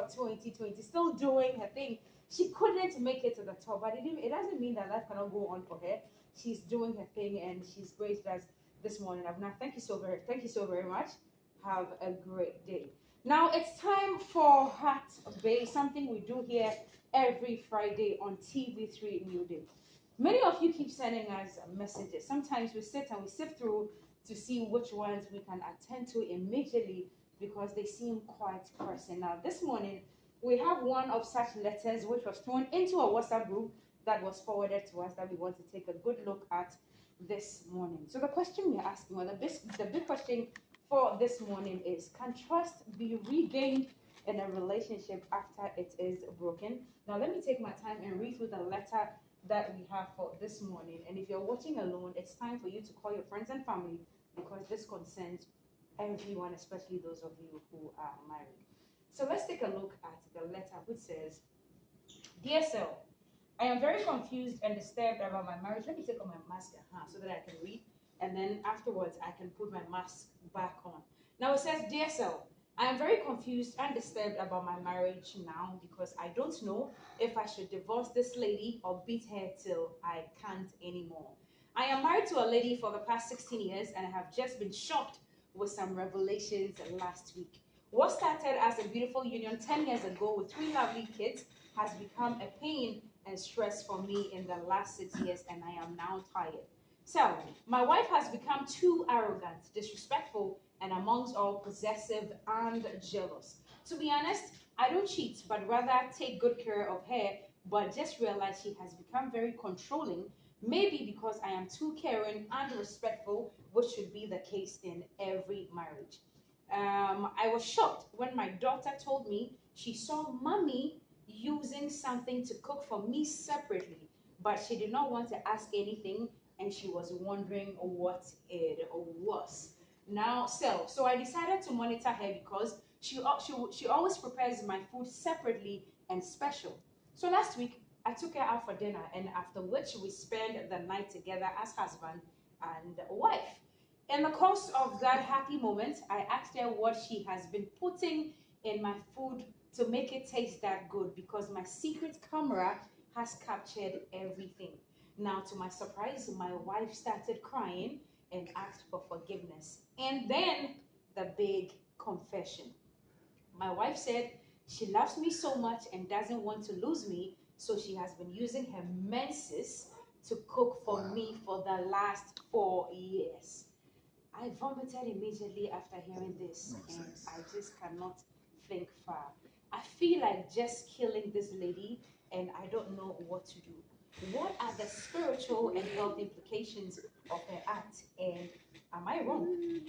2020, still doing her thing. She couldn't make it to the top, but it doesn't mean that life cannot go on for her. She's doing her thing and she's great as this morning. Abna, thank you so very much. Have a great day. Now it's time for Hat Bay, something we do here every Friday on TV3 New Day. Many of you keep sending us messages. Sometimes we sit and we sift through to see which ones we can attend to immediately because they seem quite pressing. Now, this morning, we have one of such letters which was thrown into a WhatsApp group that was forwarded to us that we want to take a good look at this morning. So the question we're asking, well, the big question for this morning is, can trust be regained in a relationship after it is broken? Now, let me take my time and read through the letter that we have for this morning. And if you're watching alone, it's time for you to call your friends and family because this concerns everyone, especially those of you who are married. So let's take a look at the letter which says, Dear Sir, I am very confused and disturbed about my marriage. Let me take off my mask so that I can read, and then afterwards I can put my mask back on. Now it says, Dear Sir, I am very confused and disturbed about my marriage now because I don't know if I should divorce this lady or beat her till I can't anymore. I am married to a lady for the past 16 years and I have just been shocked with some revelations last week. What started as a beautiful union 10 years ago with 3 lovely kids has become a pain and stress for me in the last 6 years, and I am now tired. So, my wife has become too arrogant, disrespectful, and amongst all possessive and jealous. To be honest, I don't cheat, but rather take good care of her, but just realize she has become very controlling, maybe because I am too caring and respectful, which should be the case in every marriage. I was shocked when my daughter told me she saw mommy using something to cook for me separately, but she did not want to ask anything and she was wondering what it was. Now, so I decided to monitor her because she always prepares my food separately and special. So last week, I took her out for dinner, and after which we spent the night together as husband and wife. In the course of that happy moment, I asked her what she has been putting in my food to make it taste that good because my secret camera has captured everything. Now, to my surprise, my wife started crying and asked for forgiveness. And then the big confession. My wife said she loves me so much and doesn't want to lose me, so she has been using her menses to cook for me for the last 4 years. I vomited immediately after hearing this, and I just cannot think far. I feel like just killing this lady, and I don't know what to do. What are the spiritual and health implications of her act? And am I wrong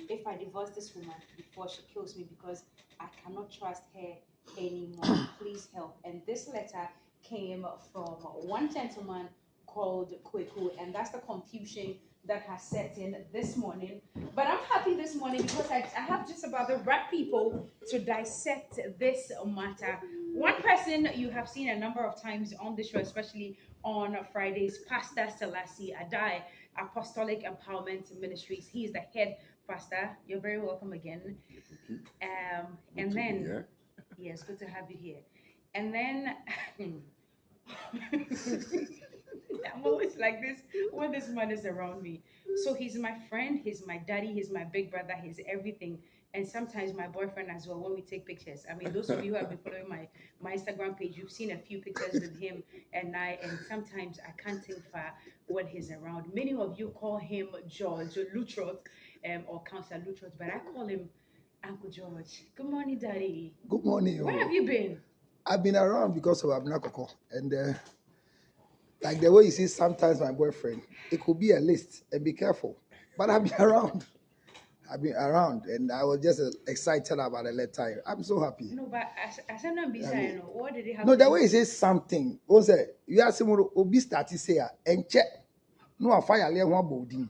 if I divorce this woman before she kills me because I cannot trust her anymore? Please help. And this letter came from one gentleman called Kweku, and that's the confusion that has set in this morning. But I'm happy this morning because I have just about the right people to dissect this matter. One person you have seen a number of times on the show, especially on Fridays, Pastor Selassie Adai, Apostolic Empowerment Ministries. He is the head pastor. You're very welcome again. And then, yes, good to have you here. And then, I'm always like this when this man is around me. So he's my friend, he's my daddy, he's my big brother, he's everything. And sometimes my boyfriend as well when we take pictures. I mean, those of you who have been following my Instagram page, you've seen a few pictures with him and I, and sometimes I can't think far when he's around. Many of you call him George Lutrot or Counselor Lutrot, but I call him Uncle George. Good morning, Daddy. Good morning. Where have you been? I've been around because of Abnakoko. And like the way you see sometimes my boyfriend, it could be a list, and be careful. But I've been around. I've been around, and I was just excited about the letter. I'm so happy. No, but as I'm not beside, what did it happen? No, the way he says something, was you ask him Obi start to say, and check. No, I fire one body.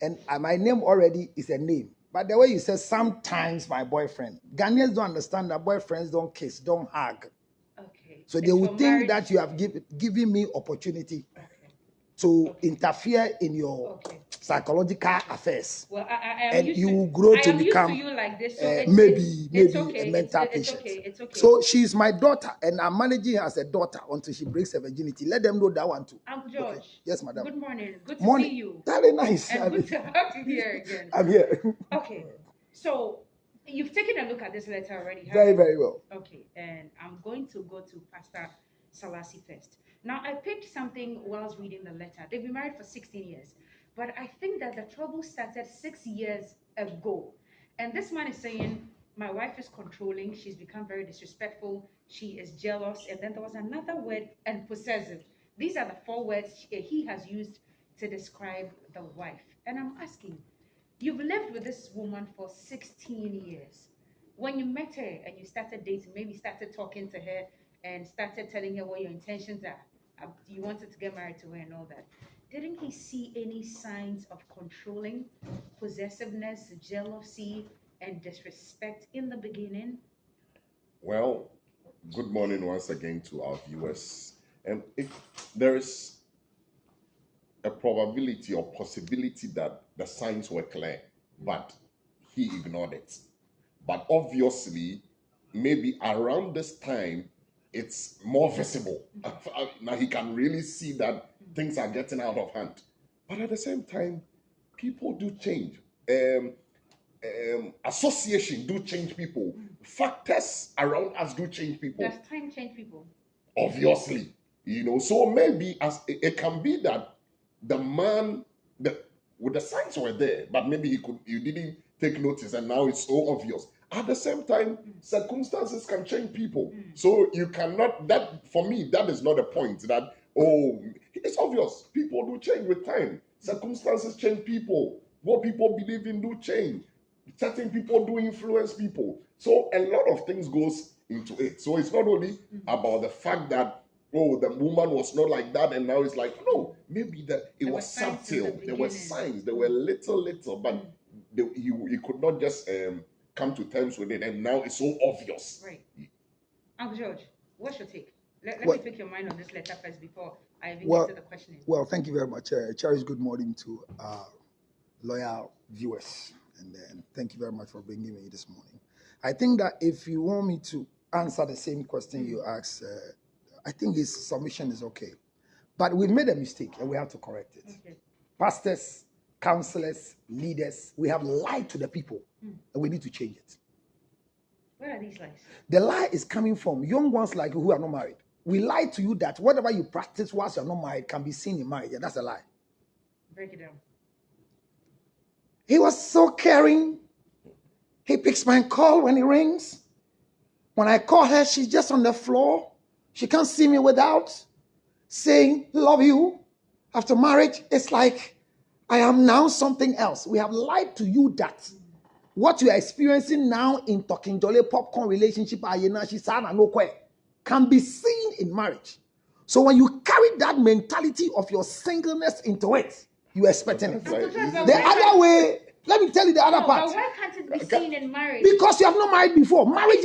And my name already is a name. But the way you say sometimes my boyfriend, Ghanaians don't understand that boyfriends don't kiss, don't hug. Okay. So they would think that you have given me opportunity. Okay. to interfere in your psychological affairs. Well, I am and used you to, will grow I to am become used to you like this, so maybe it's okay. a mental It's patient. okay. It's okay. So she's my daughter, and I'm managing her as a daughter until she breaks her virginity. Let them know that one too. Uncle George. Okay. Yes, madam. Good morning. Good to Morning. see you. Very nice. And good to have you here again. I'm here. Okay. So you've taken a look at this letter already, Very, very well. Okay, and I'm going to go to Pastor Salasi first. Now, I picked something while I was reading the letter. They've been married for 16 years, but I think that the trouble started 6 years ago. And this man is saying, my wife is controlling, she's become very disrespectful, she is jealous, and then there was another word, and possessive. These are the 4 words he has used to describe the wife. And I'm asking, you've lived with this woman for 16 years. When you met her and you started dating, maybe started talking to her and started telling her what your intentions are, you wanted to get married to her and all that, didn't he see any signs of controlling, possessiveness, jealousy, and disrespect in the beginning? Well, good morning once again to our viewers. And if there is a probability or possibility that the signs were clear, but he ignored it. But obviously, maybe around this time, it's more visible. Now he can really see that things are getting out of hand. But at the same time, people do change. Association do change people. Factors around us do change people. Does time change people? Obviously, so maybe as it can be that the man, with the signs were there, but maybe you didn't take notice, and now it's so obvious. At the same time, circumstances can change people. So you cannot, that for me, that is not a point that, it's obvious. People do change with time. Circumstances change people. What people believe in do change. Certain people do influence people. So a lot of things goes into it. So it's not only about the fact that, the woman was not like that, and now it's like, no, maybe it was subtle. There were signs. There were little, but he could not just come to terms with it, and now it's so obvious. Right. Uncle George, what's your take? Let me pick your mind on this letter first before I even get to the questioning. Well, thank you very much. Cherish, good morning to our loyal viewers, and thank you very much for bringing me this morning. I think that if you want me to answer the same question you asked, I think his submission is okay. But we made a mistake, and we have to correct it. Okay. Pastors, counselors, leaders, we have lied to the people, and we need to change it. Where are these lies? The lie is coming from young ones like you who are not married. We lie to you that whatever you practice whilst you're not married can be seen in marriage, and that's a lie. Break it down. He was so caring. He picks my call when it rings. When I call her, she's just on the floor. She can't see me without saying, love you. After marriage, it's like I am now something else. We have lied to you that what you are experiencing now in talking jolly popcorn relationship can be seen in marriage. So when you carry that mentality of your singleness into it, you're expecting it. The other way, let me tell you the other part. But why can't it be seen in marriage? Because you have not married before. Marriage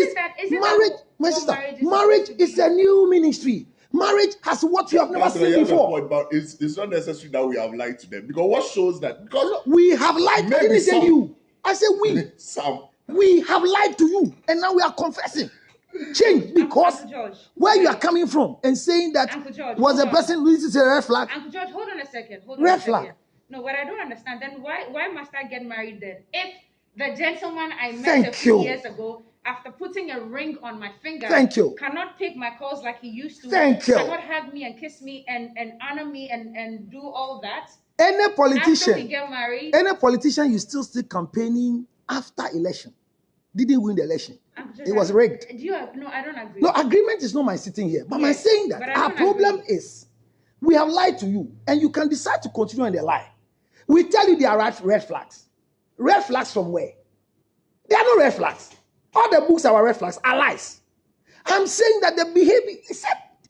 is a new ministry. Marriage has what you have never seen before. Point, but it's not necessary that we have lied to them. Because what shows that? Because we have lied. I didn't say you. I said we. Some. We have lied to you, and now we are confessing. Change, because where you are coming from and saying that was a person this is a red flag. Uncle George, hold on a second. Red flag. No, what I don't understand, then why must I get married then? If the gentleman I met a few years ago, after putting a ring on my finger, cannot pick my calls like he used to, cannot hug me and kiss me and honor me and do all that. Any politician, after we get married, any politician you still campaigning after election didn't win the election. It was rigged. No, I don't agree. No, agreement is not my sitting here. But my saying that our problem is we have lied to you, and you can decide to continue in the lie. We tell you there are red flags. Red flags from where? There are no red flags. All the books are red flags are lies. I'm saying that the behavior,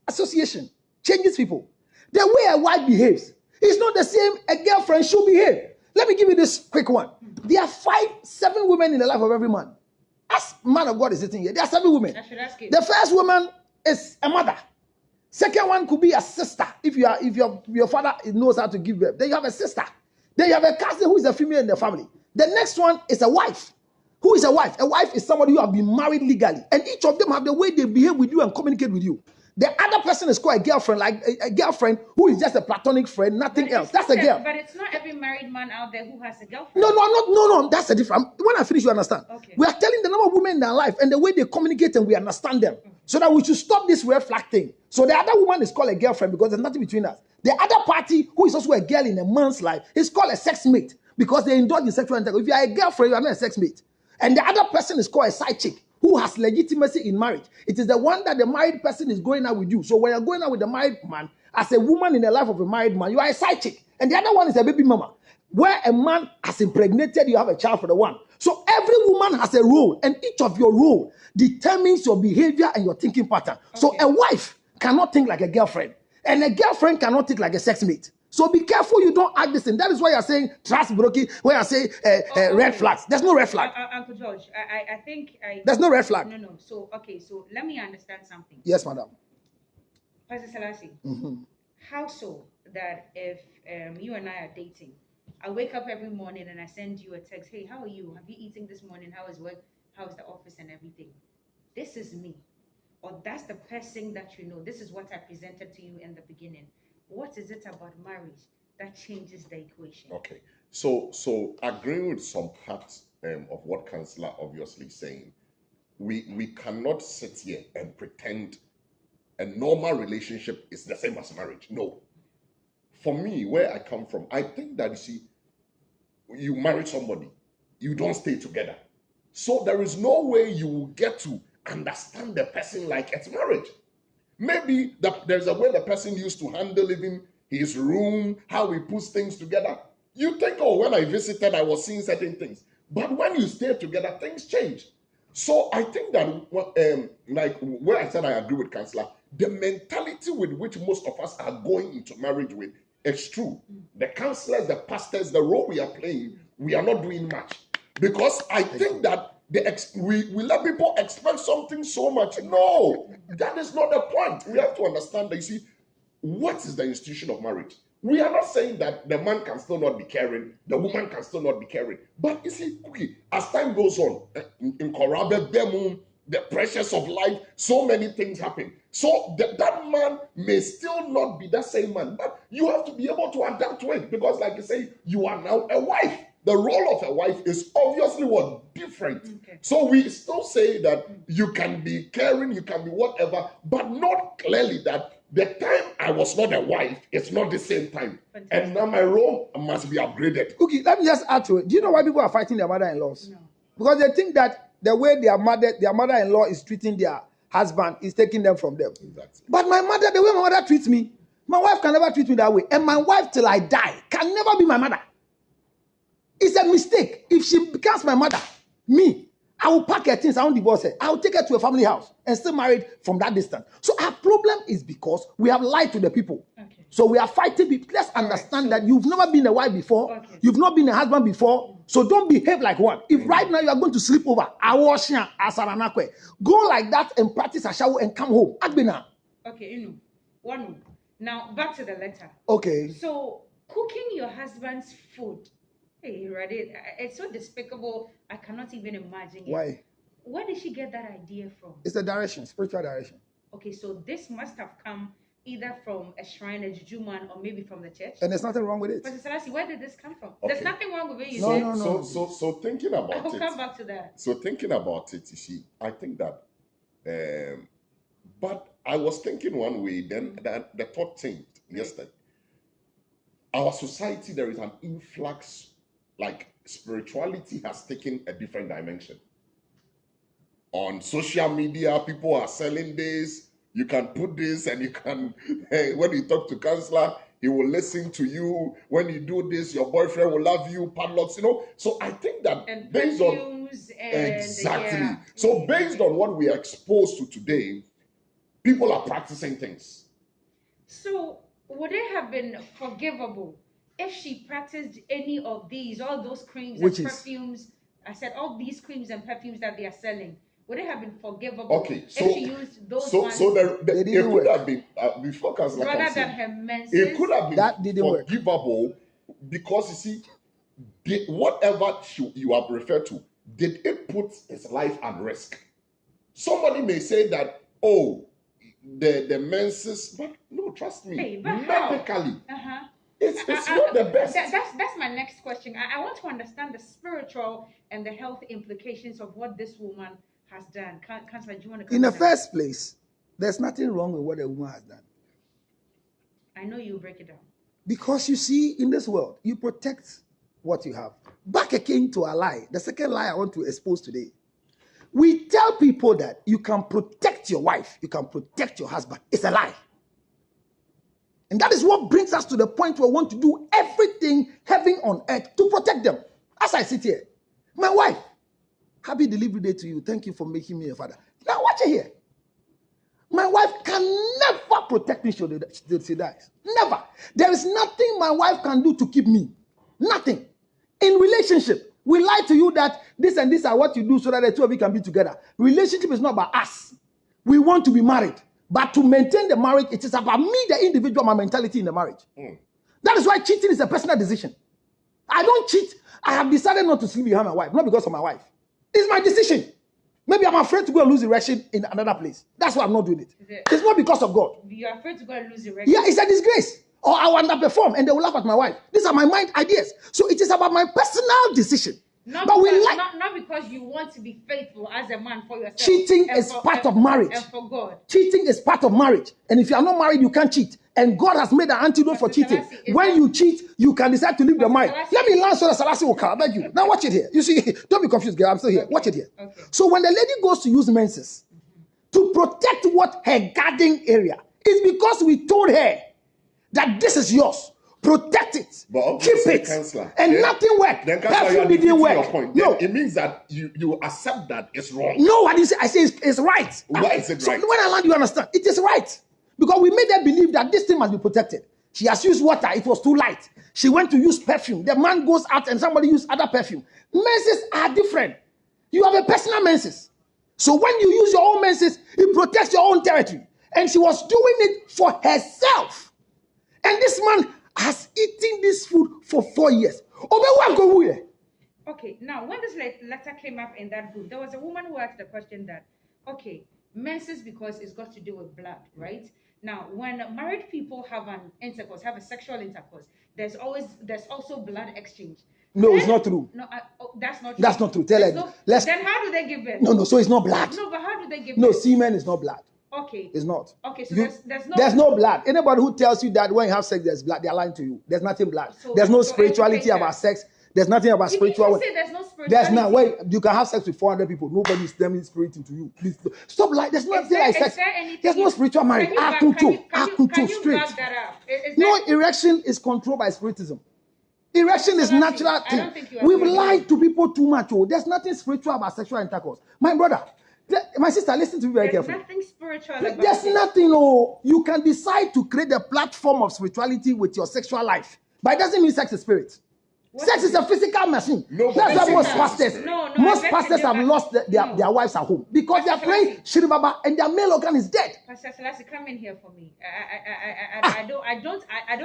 association, changes people. The way a wife behaves is not the same a girlfriend should behave. Let me give you this quick one. There are 7 women in the life of every man. As man of God is sitting here, there are 7 women. I should ask you. The first woman is a mother. Second one could be a sister. If your father knows how to give birth, then you have a sister. Then you have a cousin who is a female in the family. The next one is a wife. Who is a wife? A wife is somebody who have been married legally, and each of them have the way they behave with you and communicate with you. The other person is called a girlfriend, like a girlfriend who is just a platonic friend, nothing else. That's a girl. But it's not every married man out there who has a girlfriend. No. That's a different. When I finish, you understand. Okay. We are telling the number of women in their life and the way they communicate, and we understand them, so that we should stop this red flag thing. So the other woman is called a girlfriend because there's nothing between us. The other party, who is also a girl in a man's life, is called a sex mate because they indulge in sexual intercourse. If you are a girlfriend, you are not a sex mate. And the other person is called a side chick who has legitimacy in marriage. It is the one that the married person is going out with you. So when you're going out with the married man, as a woman in the life of a married man, you are a side chick. And the other one is a baby mama. Where a man has impregnated, you have a child for the one. So every woman has a role, and each of your role determines your behavior and your thinking pattern. Okay. So a wife cannot think like a girlfriend, and a girlfriend cannot think like a sex mate. So be careful you don't act this thing. That is why you're saying trust broken, where I say red flags. There's no red flag. Uncle George, I think there's no red flag. No. So, okay, so let me understand something. Yes, madam. Pastor Selassie, how so that if you and I are dating, I wake up every morning and I send you a text, hey, how are you? Have you eaten this morning? How is work? How is the office and everything? This is me. Or that's the person that you know. This is what I presented to you in the beginning. What is it about marriage that changes the equation? Okay. So agreeing with some parts of what Counselor obviously saying, we cannot sit here and pretend a normal relationship is the same as marriage. No. For me, where I come from, I think that, you see, you marry somebody, you don't stay together. So there is no way you will get to understand the person like it's marriage. Maybe there's a way the person used to handle even his room, how he puts things together. You think, oh, when I visited, I was seeing certain things. But when you stay together, things change. So I think that, like where I said I agree with Counselor, the mentality with which most of us are going into marriage with, it's true. The counselors, the pastors, the role we are playing, we are not doing much. Because I think that we let people expect something so much. No, that is not the point. We have to understand that, you see, what is the institution of marriage? We are not saying that the man can still not be caring, the woman can still not be caring. But you see, as time goes on, in Korabe, the pressures of life, so many things happen. So that man may still not be that same man, but you have to be able to adapt to it because, like you say, you are now a wife. The role of a wife is obviously what? Different. Okay. So we still say that you can be caring, you can be whatever, but not clearly that the time I was not a wife, it's not the same time. Fantastic. And now my role must be upgraded. Okay, let me just add to it. Do you know why people are fighting their mother-in-laws? No. Because they think that the way their mother-in-law is treating their husband is taking them from them. Exactly. But my mother, the way my mother treats me, my wife can never treat me that way. And my wife till I die can never be my mother. It's a mistake. If she becomes my mother, I will pack her things, I won't divorce her. I will take her to a family house and still married from that distance. So our problem is because we have lied to the people. Okay. So we are fighting people. Let's understand that you've never been a wife before. Okay. You've not been a husband before. So don't behave like one. If right now you are going to sleep over, go like that and practice a shower and come home. Okay, one. Now back to the letter. Okay. So cooking your husband's food. Hey, Radit, it's so despicable. I cannot even imagine it. Why? Where did she get that idea from? It's the direction, spiritual direction. Okay, so this must have come either from a shrine, a juju man, or maybe from the church. And there's nothing wrong with it. But Selassie, where did this come from? Okay. There's nothing wrong with it. No. So thinking about it. I'll come back to that. So thinking about it, you see, I think that, but I was thinking one way, then the thought changed yesterday. Our society, there is an influx. Like spirituality has taken a different dimension. On social media, people are selling this. You can put this and you can, when you talk to counselor, he will listen to you. When you do this, your boyfriend will love you, padlocks, So I think that and based on... Exactly. Yeah. So based on what we are exposed to today, people are practicing things. So would it have been forgivable if she practiced any of these, all those creams and perfumes? I said all these creams and perfumes that they are selling. Would it have been forgivable Okay, if she used those ones They it didn't could work. have been before Councillor rather comes than in, her menses? it could have been That didn't work. forgivable because you see, whatever you have referred to, did it put his life at risk? Somebody may say that, oh, the menses, but no, trust me, Hey, but medically, Uh-huh. it's not the best. That's my next question. I want to understand the spiritual and the health implications of what this woman has done. Councillor, do you want to come In the now? first place, there's nothing wrong with what a woman has done. I know you break it down. Because you see, in this world, you protect what you have. Back again to a lie. The second lie I want to expose today. We tell people that you can protect your wife, you can protect your husband. It's a lie. And that is what brings us to the point where we want to do everything heaven on earth to protect them. As I sit here, my wife, happy delivery day to you. Thank you for making me a father. Now watch it here. My wife can never protect me till she dies. Never. There is nothing my wife can do to keep me. Nothing. In relationship, we lie to you that this and this are what you do so that the two of you can be together. Relationship is not about us. We want to be married. But to maintain the marriage, it is about me, the individual, my mentality in the marriage. That is why cheating is a personal decision. I don't cheat. I have decided not to sleep behind my wife, not because of my wife. It's my decision. Maybe I'm afraid to go and lose erection in another place. That's why I'm not doing it. It's not because of God. You're afraid to go and lose erection? Yeah, it's a disgrace. Or I will underperform and they will laugh at my wife. These are my mind ideas. So it is about my personal decision. Not because you want to be faithful as a man for yourself. Cheating is part of marriage. And for God. Cheating is part of marriage. And if you are not married, you can't cheat. And God has made an antidote for cheating. When you cheat, you can decide to leave the marriage. Let me learn so that Selassie will come. I beg you. Now watch it here. You see, don't be confused, girl. I'm still here. Watch it here. Okay. So when the lady goes to use menses to protect what her garden area, it's because we told her that this is yours. Protect it, keep it, and then, nothing worked. Then perfume didn't work. Your point. No, it means that you accept that it's wrong. No, I didn't say. I say it's right. Why is it right? So when I land, you understand. It is right because we made her believe that this thing must be protected. She has used water; it was too light. She went to use perfume. The man goes out and somebody used other perfume. Menses are different. You have a personal menses, so when you use your own menses, it protects your own territory. And she was doing it for herself. And this man has eaten this food for 4 years. Okay, now when this letter came up in that group, there was a woman who asked the question that, okay, menses because it's got to do with blood, right? Now, when married people have have a sexual intercourse, there's also blood exchange. No, it's not true. No, that's not true. That's not true. Tell her. Then how do they give birth? No, so it's not blood. No, but how do they give birth? No, semen is not blood. Okay. It's not. Okay, so there's no blood. Anybody who tells you that when you have sex there's blood, they're lying to you. There's nothing blood. There's no spirituality about sex. There's nothing about spirituality. Say there's no spirituality. There's not. Wait, you can have sex with 400 people. Nobody's stemming spirit into you. Please stop like. There's nothing like sex. There's no spiritual marriage. Can you straight. back that up? No, erection is controlled by spiritism. Erection is natural thing. We've lied to people too much. Oh, there's nothing spiritual about sexual intercourse. My brother, my sister, listen to me very carefully. There's nothing spiritual about There's it. nothing. Oh, you can decide to create a platform of spirituality with your sexual life, but it doesn't mean sex is spirit. Sex is a physical machine. No, that's why most pastors, most pastors have lost their wives at home because they are praying Shiribaba and their male organ is dead. Pastor Selassie, come in here for me. I don't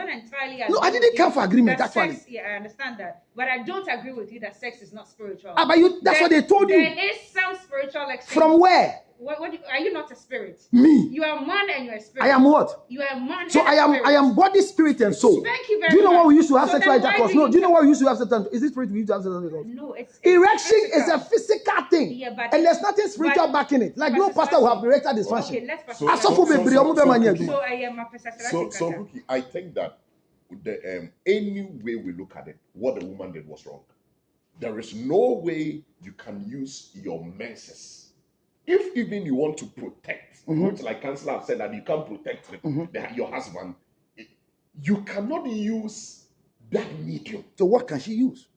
entirely agree. No, I didn't come for agreement. Actually, sex, yeah, I understand that, but I don't agree with you that sex is not spiritual. But that's what they told you. There is some spiritual exchange. From where? Are you not a spirit? Me. You are a man and you're a spirit. I am what? You are a man. So I am body, spirit, and soul. Thank you very much. Do you know what we used to have sexual intercourse? No. Do you know what we used to have sexual intercourse? Is it spirit we used to have sexual intercourse? No, it's erection is a physical thing. Yeah, but and there's nothing spiritual backing it. Like no pastor will have erectile dysfunction. Okay, let's So I think that any way we look at it, what the woman did was wrong. There is no way you can use your menses. If even you want to protect, which like Counselor have said that you can't protect your husband, you cannot use that medium. So what can she use?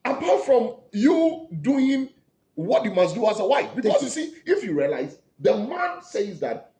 Apart from you doing what you must do as a wife. Because you see, if you realize, the man says that,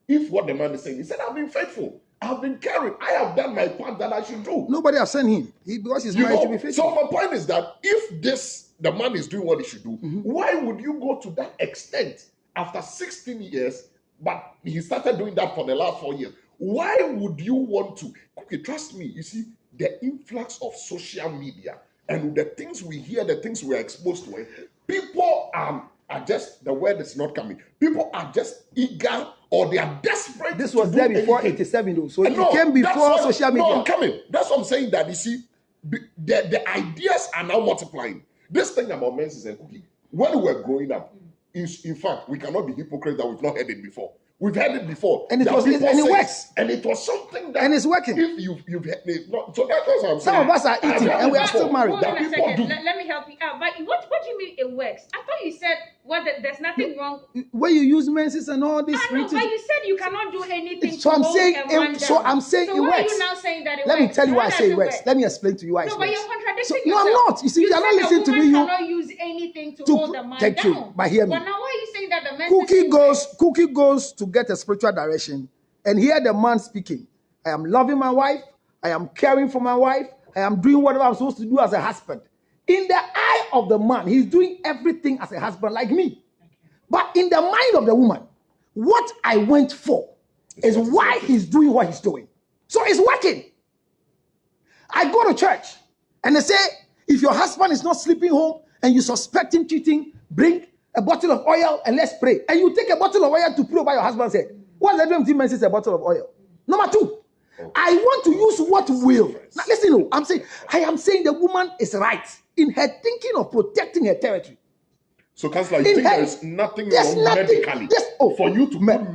if what the man is saying, he said, I've been faithful. I've been caring. I have done my part that I should do. Nobody has sent him. Because he's You married to know, be faithful. so my point is that if the man is doing what he should do, why would you go to that extent after 16 years, but he started doing that for the last 4 years? Why would you want to? Okay, trust me, you see, the influx of social media and the things we hear, the things we are exposed to, people are just, the word is not coming. People are just eager or they are desperate. This was there before 87, though. So it came before social media. No, I'm coming. That's what I'm saying, that you see, the ideas are now multiplying. This thing about menses and cookie, when we were growing up, in fact, we cannot be hypocrites that we've not heard it before. We've heard it before. And it works. And it was something that... And it's working. If you've heard it. No, so that's what I'm saying. Some of us are eating and we are still married. Hold on a second. Let me help you out. But what do you mean it works? I thought you said there's nothing wrong. When you use menses and all this... I know, but you said you cannot do anything so to I'm hold saying a man so down. I'm saying so it why works. are you now saying that it Let works? me tell you why I say it works. Work? Let me explain to you why it No, works. but you're contradicting No, yourself. I'm not. You see, you're not listening to me. You cannot use anything to hold the man thank down. you. But hear me. But now why are you saying that the man Cookie goes to get a spiritual direction, and hear the man speaking. I am loving my wife. I am caring for my wife. I am doing whatever I'm supposed to do as a husband. In the eye of the man, he's doing everything as a husband like me. But in the mind of the woman, what I went for is why he's doing what he's doing. So it's working. I go to church and they say, if your husband is not sleeping home and you suspect him cheating, bring a bottle of oil and let's pray. And you take a bottle of oil to pray over your husband's head. What's the difference between a bottle of oil? Number two, I want to use what will. Now listen, I am saying the woman is right in her thinking of protecting her territory. So, Counselor, you think there's nothing wrong medically for you to put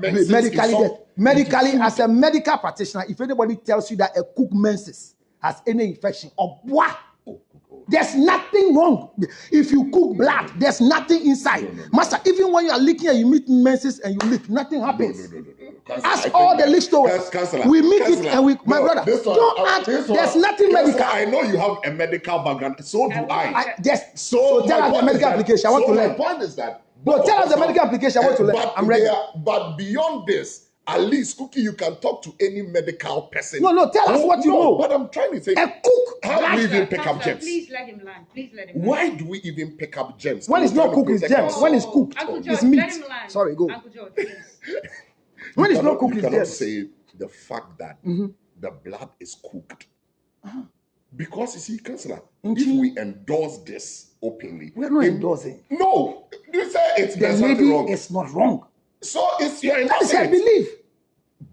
medically, as a medical practitioner, if anybody tells you that a cook menses has any infection or what, there's nothing wrong. If you cook blood, there's nothing inside. No. Master, even when you are leaking and you meet menses and you leak, nothing happens. No. Ask all the list over. We meet it and we, my brother, don't act. There's nothing medical. I know you have a medical background. So do I. So tell us the medical application. I want to learn. My point is that. No, tell us the medical application. I want to learn. I'm ready. But beyond this, at least, Cookie, you can talk to any medical person. No, tell us what you know. But I'm trying to say, a cook. How do we even pick up gems? Please let him learn. Why do we even pick up gems? When it's not cooked, it's gems. When it's cooked, it's meat. Sorry, go. Uncle George, please. When it's not cooked, you it's cannot gems. say the fact that the blood is cooked. Because you see, Counselor, if we endorse this openly, we're not endorsing. No, you say it's the lady wrong. It's not wrong. So it's your that is her belief.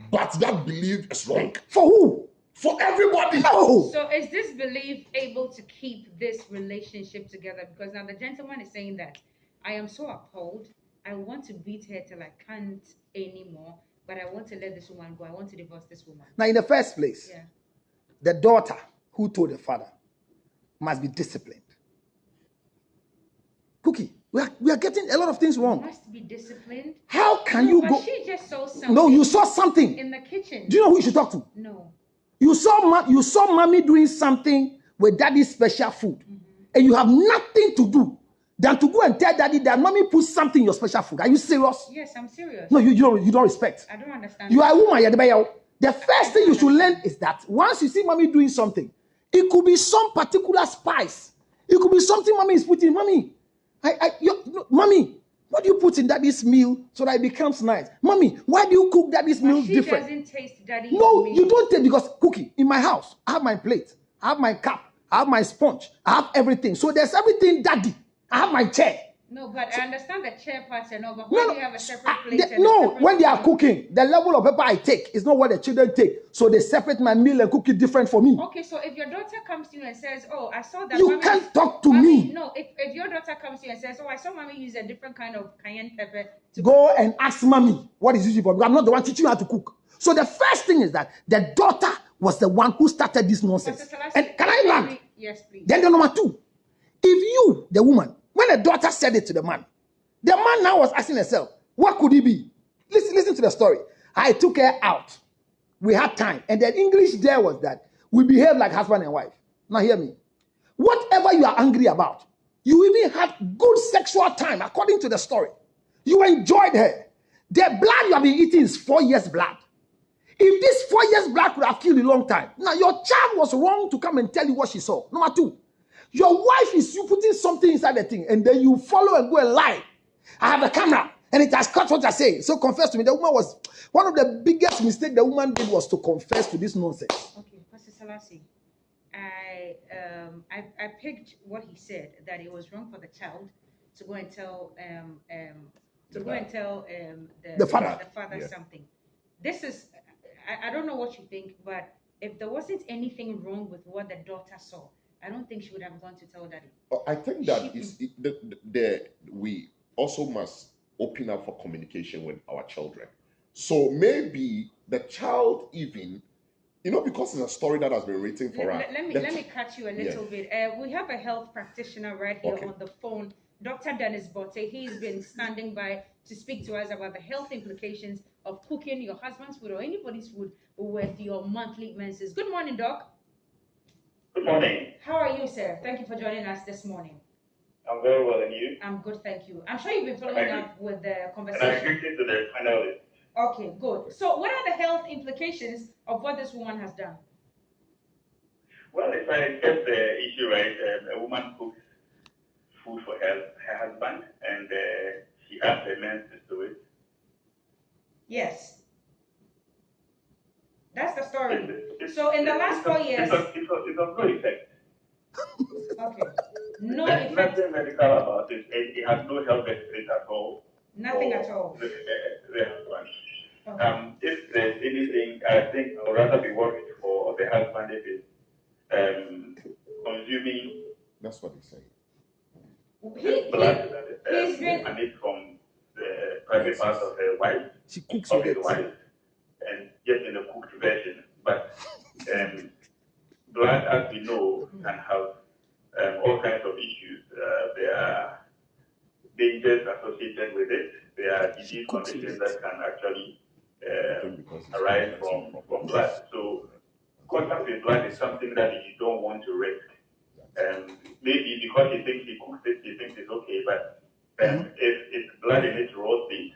But that belief is wrong. For who? For everybody. No. So is this belief able to keep this relationship together? Because now the gentleman is saying that I am so appalled. I want to beat her till I can't anymore. But I want to let this woman go. I want to divorce this woman. Now, in the first place, the daughter who told the father must be disciplined. Cookie, we are getting a lot of things wrong. Must be disciplined. How can you go? She just saw something. No, you saw something in the kitchen. Do you know who you should talk to? No. You saw mommy doing something with daddy's special food, and you have nothing to do than to go and tell daddy that mommy put something in your special food. Are you serious? Yes, I'm serious. No, you don't respect. I don't understand. You are a woman. The first thing you should learn is that once you see mommy doing something, it could be some particular spice. It could be something mommy is putting. Mommy, mommy, what do you put in daddy's meal so that it becomes nice? Mommy, why do you cook daddy's meal different? She doesn't taste daddy's meal. No, you don't taste, because Cookie, in my house, I have my plate, I have my cup, I have my sponge, I have everything. So there's everything daddy. I have my chair. No, but I understand the chair parts and all, but why do you have a separate plate? When they are cooking, the level of pepper I take is not what the children take. So they separate my meal and cook it different for me. Okay, so if your daughter comes to you and says, oh, I saw that. You can't talk to me. No, if your daughter comes to you and says, oh, I saw mommy use a different kind of cayenne pepper to go and ask mommy what is used for. I'm not the one teaching you how to cook. So the first thing is that the daughter was the one who started this nonsense. And can I learn? Yes, please. Then the number two, if you, the woman, when the daughter said it to the man now was asking herself, what could it be? Listen to the story. I took her out. We had time. And the English there was that we behave like husband and wife. Now hear me. Whatever you are angry about, you even had good sexual time according to the story. You enjoyed her. The blood you have been eating is 4 years blood. If this 4 years black would have killed a long time, now your child was wrong to come and tell you what she saw. Number 2, your wife is you putting something inside the thing, and then you follow and go and lie. I have a camera, and it has caught what I say. So confess to me. The woman was one of the biggest mistakes the woman did was to confess to this nonsense. Okay, Pastor Selassie, I picked what he said, that it was wrong for the child to go and tell The father. Yeah. something. This is I don't know what you think, but if there wasn't anything wrong with what the daughter saw, I don't think she would have gone to tell daddy. I think that we also must open up for communication with our children. So maybe the child even, because it's a story that has been written for us. Let me cut you a little bit. We have a health practitioner right here on the phone, Dr. Dennis Botte. He's been standing by to speak to us about the health implications of cooking your husband's food or anybody's food with your monthly menses. Good morning, Doc. Good morning. How are you, sir? Thank you for joining us this morning. I'm very well, and you? I'm good, thank you. I'm sure you've been following up with the And I conversation. agree to the panelists. Okay, good. So what are the health implications of what this woman has done? Well, if I get the issue right, a woman cooks food for her husband, and she adds her menses to it. Yes. That's the story. So in the last 4 years... It's of no effect. Okay. No There's effect. nothing medical about it. It has no health benefit at all. Nothing at all. The husband. Okay. If there's anything, I think I'd rather be worried for the husband if it's consuming. That's what he's saying. Blood he's been... and it's from the private parts of the wife. She cooks Of with his it. wife, and just in a cooked version. But blood, as we know, can have all kinds of issues. There are dangers associated with it. There are disease conditions that can actually arise from blood. So contact with blood is something that you don't want to risk. Maybe because he thinks he cooks it, he thinks it's okay, but if it's blood in its raw state,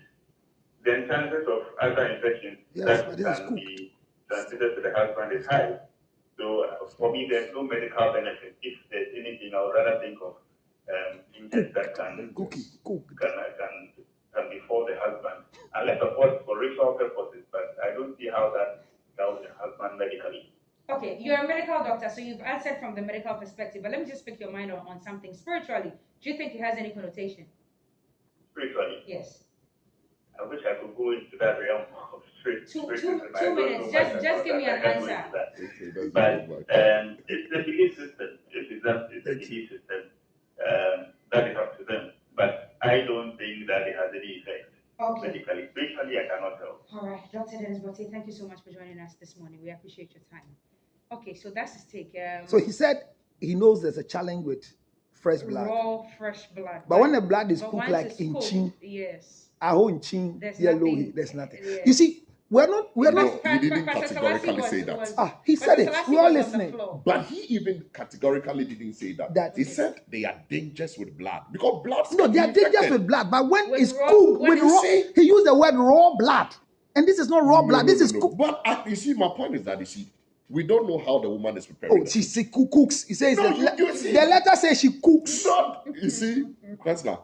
then chances of other infections that can be transmitted to the husband is high. So for me, there's no medical benefit. If there's anything, I would rather think of things that can befall the husband, unless of course for ritual purposes. But I don't see how that helps the husband medically. Okay, you're a medical doctor, so you've answered from the medical perspective. But let me just pick your mind on something. Spiritually, do you think it has any connotation? Spiritually? Yes. I wish I could go into that realm of Two minutes. Just give me an answer. But it's the belief system. It's the belief system. That is up to them. But I don't think that it has any effect. Okay. Medically. Spiritually, I cannot tell. All right, Dr. Dennis Botte, thank you so much for joining us this morning. We appreciate your time. Okay, so that's his take. So he said he knows there's a challenge with fresh blood. Raw, fresh blood. But when the blood is cooked like in chin, yes. Aho in chin, yellow, there's nothing. Yes. You see, we're not. He didn't categorically say that. He said it. We're all listening. But he even categorically didn't say that. He said there are dangers with blood. Because blood. No, there are dangers with blood. But when With it's raw- cooked when with you raw, see- he used the word raw blood. And this is not raw blood. This is cooked. But you see, my point is that we don't know how the woman is preparing. Oh, she cooks. He says No, you see- the letter says she cooks. Not, you see, Chancellor,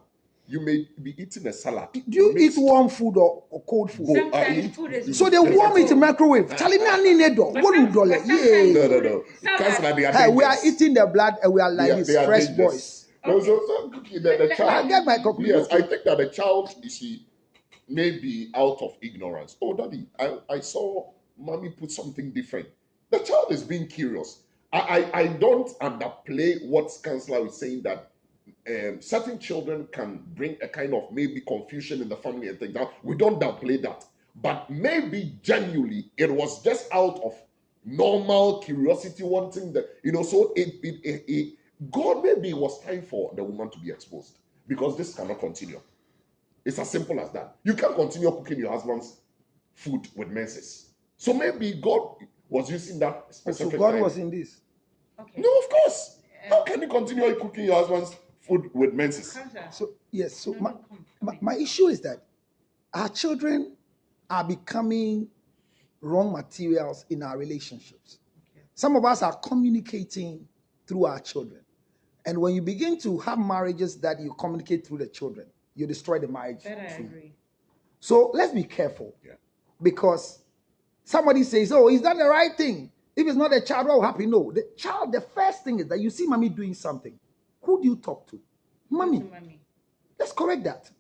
you may be eating a salad. Do you eat warm food or cold food? Sometimes food is... So they warm it in microwave. Charlie, No. Chancellor, they are Hey, we are dangerous. eating the blood and we are like They this, are fresh dangerous. boys. No, so the I child. get my conclusion. Yes, I think that the child, you see, may be out of ignorance. Oh, daddy, I saw mommy put something different. The child is being curious. I don't underplay what Chancellor is saying that certain children can bring a kind of maybe confusion in the family and things. Now, we don't downplay that. But maybe genuinely, it was just out of normal curiosity, wanting the, so God, maybe it was time for the woman to be exposed because this cannot continue. It's as simple as that. You can't continue cooking your husband's food with menses. So maybe God was using that specific So God time. was in this. Okay. No, of course. How can you continue cooking your husband's food with menses? So yes, so No, come my issue is that our children are becoming wrong materials in our relationships. Some of us are communicating through our children. And when you begin to have marriages that you communicate through the children, you destroy the marriage. That I agree. So let's be careful. Because somebody says, oh, is that the right thing? If it's not a child, what will happen? No. The child, the first thing is that you see mommy doing something. Who do you talk to? Mommy. Let's correct that.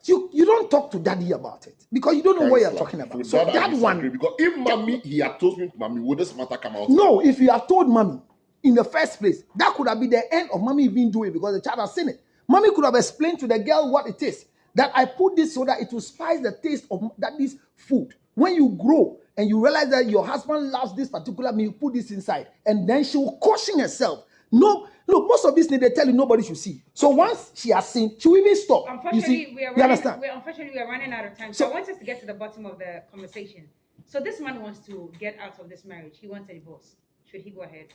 You don't talk to daddy about it because you don't know what you're talking about. So that one. Because if mommy, he had told me, mommy, would this matter come out? No, if you have told mommy in the first place, that could have been the end of mommy even doing it because the child has seen it. Mommy could have explained to the girl what it is. That I put this so that it will spice the taste of this food. When you grow and you realize that your husband loves this particular meal, you put this inside. And then she will caution herself. No, look, most of this they tell you nobody should see. So once she has seen, she will even stop. Unfortunately, we are running out of time. So I want us to get to the bottom of the conversation. So this man wants to get out of this marriage. He wants a divorce. Should he go ahead?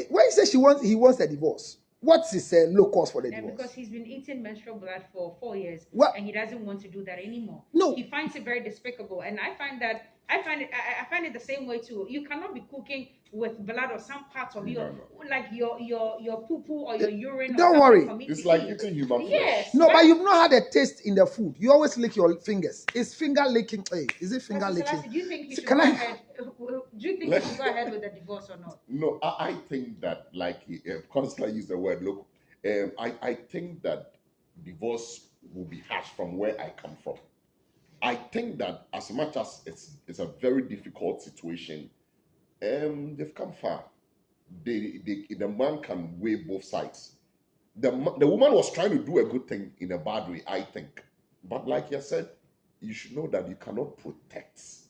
When he says he wants a divorce, what's his low cost for the divorce? Because he's been eating menstrual blood for 4 years, and he doesn't want to do that anymore. No, he finds it very despicable, and I find it the same way too. You cannot be cooking with blood or some parts of like your poo-poo or your urine. Don't worry, it's like eating human flesh. Yes. No, but you've not had a taste in the food. You always lick your fingers. Is finger licking? Hey, is it finger licking? Do you think he should go ahead? Do you think he should go ahead with the divorce or not? No, I think that, like constantly use the word. Look, I think that divorce will be harsh from where I come from. I think that as much as it's a very difficult situation, they've come far. The man can weigh both sides. The woman was trying to do a good thing in a bad way, I think. But like you said, you should know that you cannot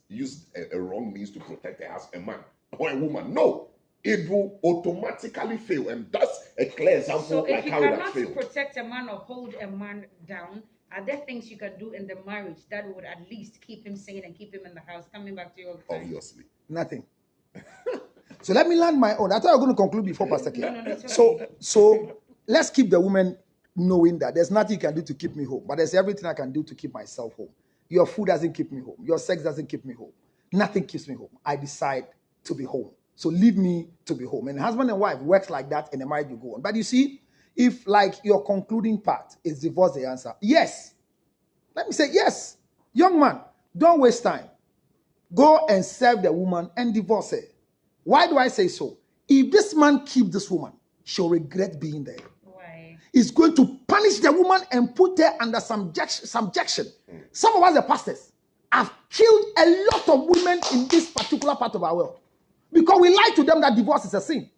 use a wrong means to protect a man or a woman. No, it will automatically fail, and that's a clear example so like how it has failed. So if you cannot protect a man or hold a man down, are there things you can do in the marriage that would at least keep him sane and keep him in the house? Coming back to you all the time. Obviously. Nothing. So let me land my own. I thought I was going to conclude before Pastor K. No, so let's keep the woman knowing that there's nothing you can do to keep me home, but there's everything I can do to keep myself home. Your food doesn't keep me home. Your sex doesn't keep me home. Nothing keeps me home. I decide to be home. So leave me to be home. And husband and wife works like that, and the marriage will go on. But you see, if like your concluding part is divorce the answer, yes. Let me say yes. Young man, don't waste time. Go and serve the woman and divorce her. Why do I say so? If this man keeps this woman, she'll regret being there. Why? He's going to punish the woman and put her under subjection. Some of us, the pastors, have killed a lot of women in this particular part of our world because we lie to them that divorce is a sin.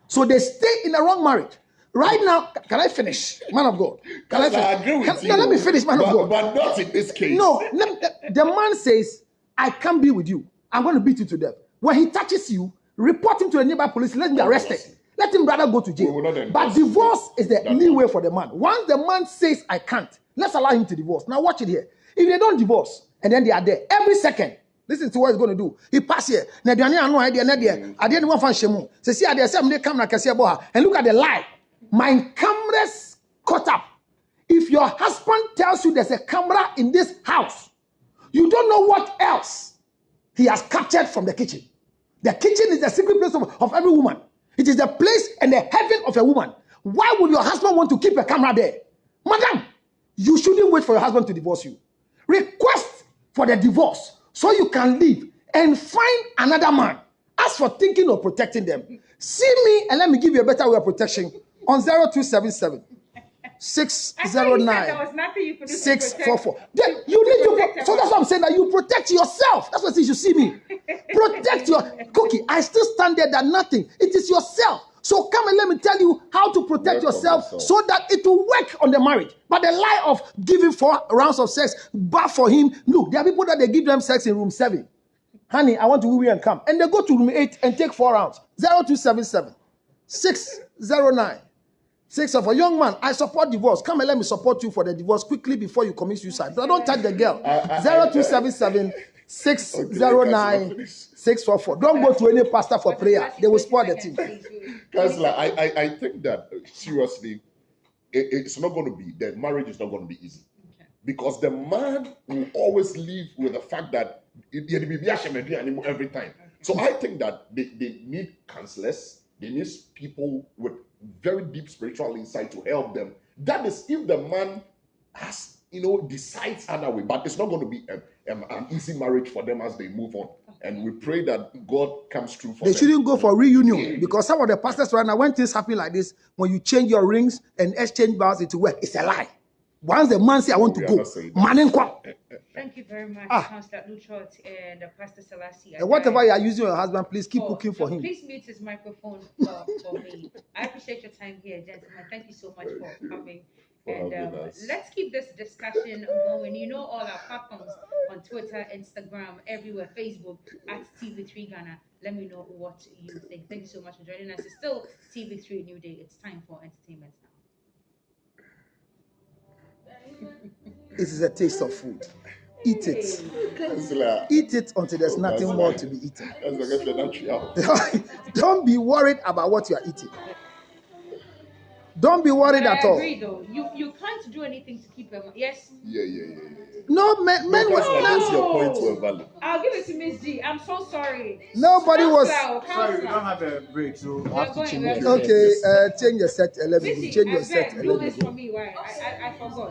So they stay in the wrong marriage. Right now, can I finish, man of God? Can I finish? I agree with you. No, let me finish, man of God. But not in this case. No, the man says, I can't be with you. I'm going to beat you to death. When he touches you, report him to the nearby police. Let him be arrested. Let him rather go to jail. But divorce is the leeway for the man. Once the man says, I can't, let's allow him to divorce. Now watch it here. If they don't divorce, and then they are there, every second, listen to what he's going to do. He pass here. And look at the lie. My cameras caught up. If your husband tells you there's a camera in this house, you don't know what else he has captured from the kitchen. The kitchen is the secret place of every woman. It is the place and the heaven of a woman. Why would your husband want to keep a camera there? Madam, you shouldn't wait for your husband to divorce you. Request for the divorce so you can leave and find another man. As for thinking of protecting them, see me and let me give you a better way of protection on 0277 609 644. You need to, so that's what I'm saying, that you protect yourself. That's what it is. You see me. Protect your cookie. I still stand there that nothing. It is yourself. So come and let me tell you how to protect yourself so that it will work on the marriage. But the lie of giving 4 rounds of sex, but for him, look, there are people that they give them sex in room 7. Honey, I want to wee and come. And they go to room 8 and take 4 rounds. 0277 609 644. Young man, I support divorce. Come and let me support you for the divorce quickly before you commit suicide. But don't touch the girl. 0277 609 644. Don't go to any pastor for prayer. They will spoil the team. Counselor, I think that seriously, it's not going to be, the marriage is not going to be easy. because the man will always live with the fact that every time. So I think that they need counselors, they need people with very deep spiritual insight to help them. That is if the man has, decides other way, but it's not going to be an easy marriage for them as they move on. And we pray that God comes through for them. They shouldn't go for reunion because some of the pastors right now, when things happen like this, when you change your rings and exchange vows, it will work. It's a lie. Once the man say I want to go, thank you very much, Councillor Luchot and Pastor Selassie. And whatever you are using your husband, please keep cooking for him. Please mute his microphone for me. I appreciate your time here, gentlemen. Thank you so much for coming. And let's keep this discussion going. You know all our platforms on Twitter, Instagram, everywhere, Facebook at TV3 Ghana. Let me know what you think. Thank you so much for joining us. It's still TV3 New Day. It's time for entertainment now. This is a taste of food. Eat it. Eat it until there's nothing more to be eaten. Don't be worried about what you are eating. Don't be worried at all. I agree, though. You can't do anything to keep them. Yes. Yeah. No, men was. That's your point to a value. I'll give it to Miss G. I'm so sorry. Nobody was. Sorry, we don't have a break, so I have to change. Okay, change your set 11. Change your set 11. Do this for me. Why? I forgot.